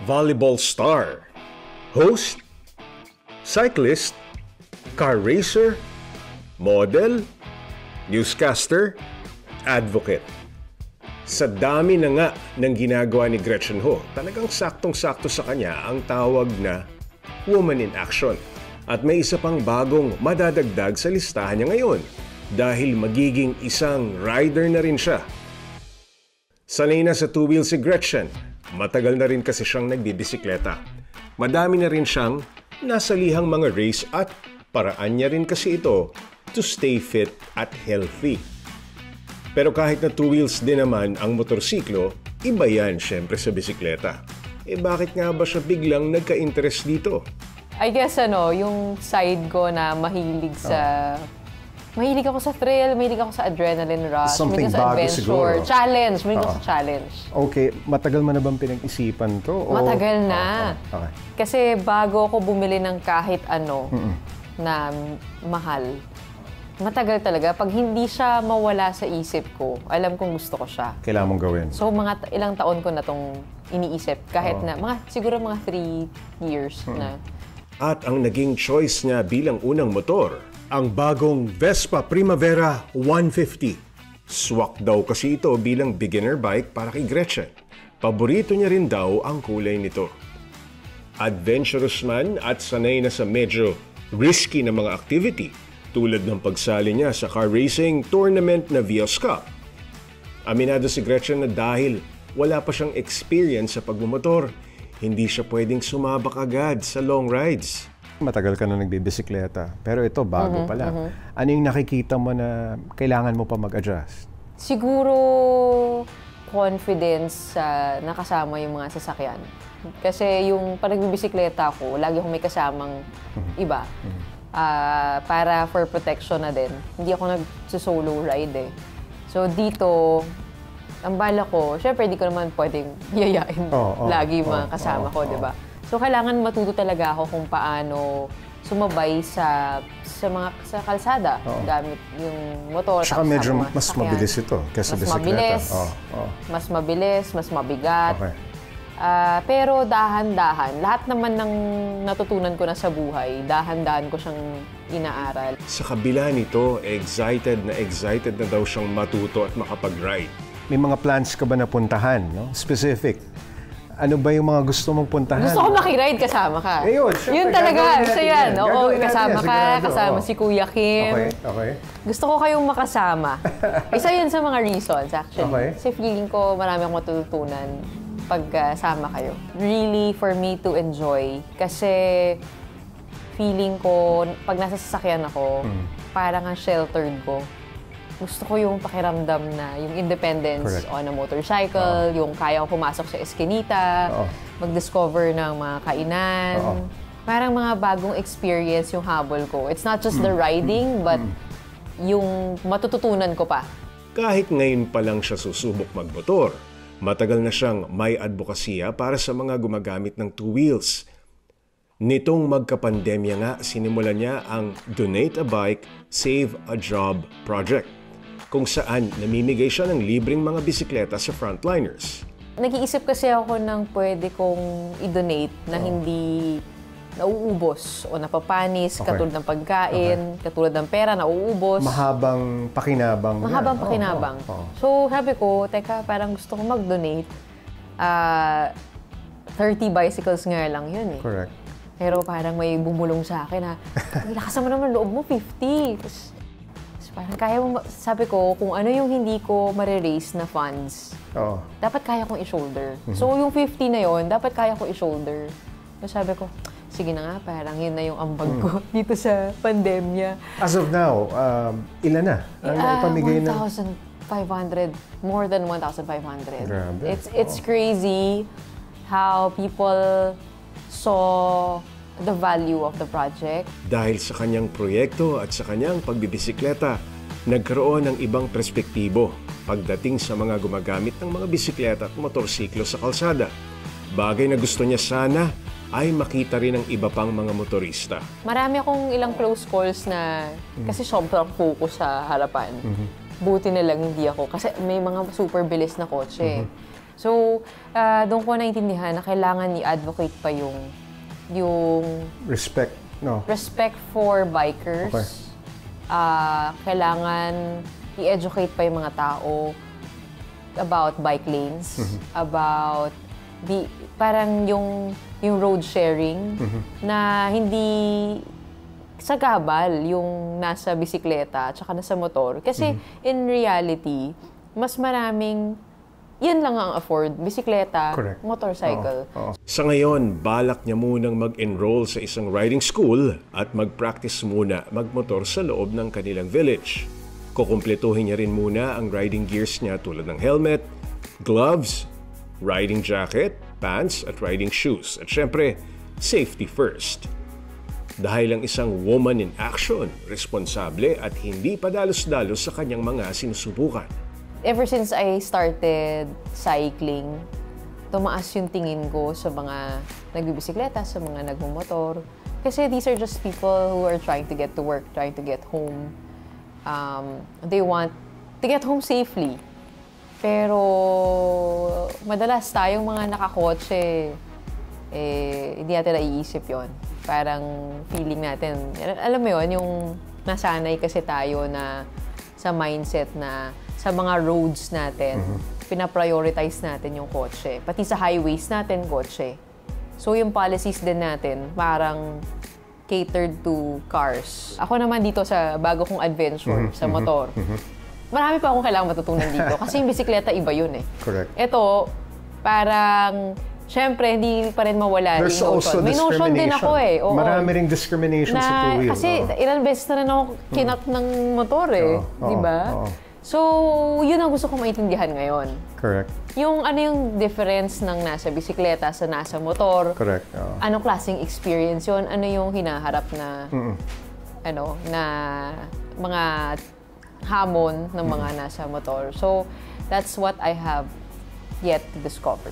volleyball star, host, cyclist, car racer, model, newscaster, advocate. Sa dami na nga ng ginagawa ni Gretchen Ho, talagang saktong-sakto sa kanya ang tawag na Woman in Action. At may isa pang bagong madadagdag sa listahan niya ngayon dahil magiging isang rider na rin siya. Sanay na sa two-wheel si Gretchen, matagal na rin kasi siyang nagbibisikleta. Madami na rin siyang nasalihang mga race at paraan niya rin kasi ito to stay fit at healthy. Pero kahit na two wheels din naman ang motorsiklo, iba yan syempre sa bisikleta. Bakit nga ba siya biglang nagka-interest dito? I guess yung side ko na mahilig ako sa thrill, mahilig ako sa adrenaline rush, something mahilig ako sa bago adventure, siguro. challenge, mahilig ako sa challenge. Okay, matagal mo na bang pinag-isipan to? Matagal na. Okay. Kasi bago ako bumili ng kahit ano na mahal, matagal talaga. Pag hindi siya mawala sa isip ko, alam kong gusto ko siya. Kailangan mong gawin. So, ilang taon ko na itong iniisip. Kahit na, siguro mga 3 years na. At ang naging choice niya bilang unang motor, ang bagong Vespa Primavera 150. Swak daw kasi ito bilang beginner bike para kay Gretchen. Paborito niya rin daw ang kulay nito. Adventurous man at sanay na sa medyo risky na mga activity, tulad ng pagsali niya sa car racing tournament na Vios Cup. Aminado si Gretchen na dahil wala pa siyang experience sa pagmumotor, hindi siya pwedeng sumabak agad sa long rides. Matagal ka na nagbibisikleta, pero ito bago pa lang. Ano yung nakikita mo na kailangan mo pa mag-adjust? Siguro confidence sa nakasama yung mga sasakyan. Kasi yung pag nagbibisikleta ko, lagi akong may kasamang iba. Para for protection na din. Hindi ako nag-solo ride eh. So dito, ang bala ko, syempre hindi ko naman pwedeng yayain lagi mga kasama ko, di ba? So kailangan matuto talaga ako kung paano sumabay sa kalsada gamit yung motor. Saka medyo mas mabilis ito kaysa bisikleta. Mas mabilis, mas mabigat. Okay. Pero dahan-dahan, lahat naman ng natutunan ko na sa buhay, dahan-dahan ko siyang inaaral. Sa kabila nito, excited na daw siyang matuto at makapag-ride. May mga plans ka ba na puntahan, no? Specific. Ano ba yung mga gusto mong puntahan? Gusto ko makiride kasama ka. Yun, syempre, yun talaga, gusto yan. Oo, kasama ka, sigurado. kasama si Kuya Kim. Okay. Gusto ko kayong makasama. Isa yun sa mga reasons, actually. Okay. Kasi feeling ko marami akong matututunan pagkasama kayo. Really, for me to enjoy. Kasi feeling ko, pag nasa sasakyan ako, parang ang sheltered ko. Gusto ko yung pakiramdam na yung independence on a motorcycle, yung kaya ko pumasok sa eskinita, mag-discover ng mga kainan. Parang mga bagong experience yung habol ko. It's not just the riding, but yung matututunan ko pa. Kahit ngayon pa lang siya susubok magmotor, matagal na siyang may advokasya para sa mga gumagamit ng two wheels. Nitong magkapandemya nga, sinimulan niya ang Donate a Bike, Save a Job project, kung saan namimigay siya ng libreng mga bisikleta sa frontliners. Nag-iisip kasi ako ng pwede kong i-donate na hindi nauubos o napapanis, katulad ng pagkain, katulad ng pera, nauubos. Mahabang pakinabang. Mahabang pakinabang. So sabi ko, teka, parang gusto ko mag-donate. 30 bicycles nga lang yun eh. Correct. Pero parang may bumulong sa akin na, lakas naman loob mo, 50. Tapos parang kaya mo, sabi ko, kung ano yung hindi ko mare-raise na funds, dapat kaya kong i-shoulder. So yung 50 na yon dapat kaya kong i-shoulder. So sabi ko, sige na nga, parang yun na yung ambag ko dito sa pandemya. As of now, ilan na? Ipamigay na? 1,500. More than 1,500. Grabe. It's crazy how people saw the value of the project. Dahil sa kanyang proyekto at sa kanyang pagbibisikleta, nagkaroon ng ibang perspektibo pagdating sa mga gumagamit ng mga bisikleta at motorsiklo sa kalsada. Bagay na gusto niya sana ay makita rin ng iba pang mga motorista. Marami akong ilang close calls na kasi sobrang focus sa harapan. Buti na lang hindi ako kasi may mga super bilis na kotse. So, doon ko naintindihan na kailangan i-advocate pa yung Respect, no? respect for bikers. Okay. Kailangan i-educate pa yung mga tao about bike lanes, about parang yung road sharing na hindi sagabal yung nasa bisikleta at saka nasa motor. Kasi in reality, mas maraming yun lang ang afford, bisikleta, Correct. motorcycle. Sa ngayon, balak niya munang mag-enroll sa isang riding school at mag-practice muna magmotor sa loob ng kanilang village. Kukumpletuhin niya rin muna ang riding gears niya tulad ng helmet, gloves, riding jacket, pants at riding shoes. At syempre, safety first. Dahil ang isang woman in action, responsable at hindi padalos-dalos sa kanyang mga sinusubukan. Ever since I started cycling, tumaas yung tingin ko sa mga nagbibisikleta, sa mga nagmumotor. Kasi these are just people who are trying to get to work, trying to get home. They want to get home safely. Pero madalas tayong mga nakakotse, hindi natin naiisip yon. Parang feeling natin, alam mo yon, yung nasanay kasi tayo na sa mindset na sa mga roads natin, pinaprioritize natin yung kotse. Pati sa highways natin, kotse. So yung policies din natin, parang catered to cars. Ako naman dito sa bago kong adventure sa motor, marami pa akong kailangang matutunan dito. Kasi yung bisikleta, iba yun eh. Correct. Ito, parang, syempre, hindi pa rin mawala There's yung also notion. May notion din ako eh. Oo. Marami ring discrimination sa two-wheel. Kasi ilang beses na rin ako kinat ng motor eh. Di ba? So, yun ang gusto kong maintindihan ngayon. Correct. Yung ano yung difference ng nasa bisikleta sa nasa motor. Correct. Anong klaseng experience yun? Ano yung hinaharap na na mga hamon ng mga nasa motor. So, that's what I have yet to discover.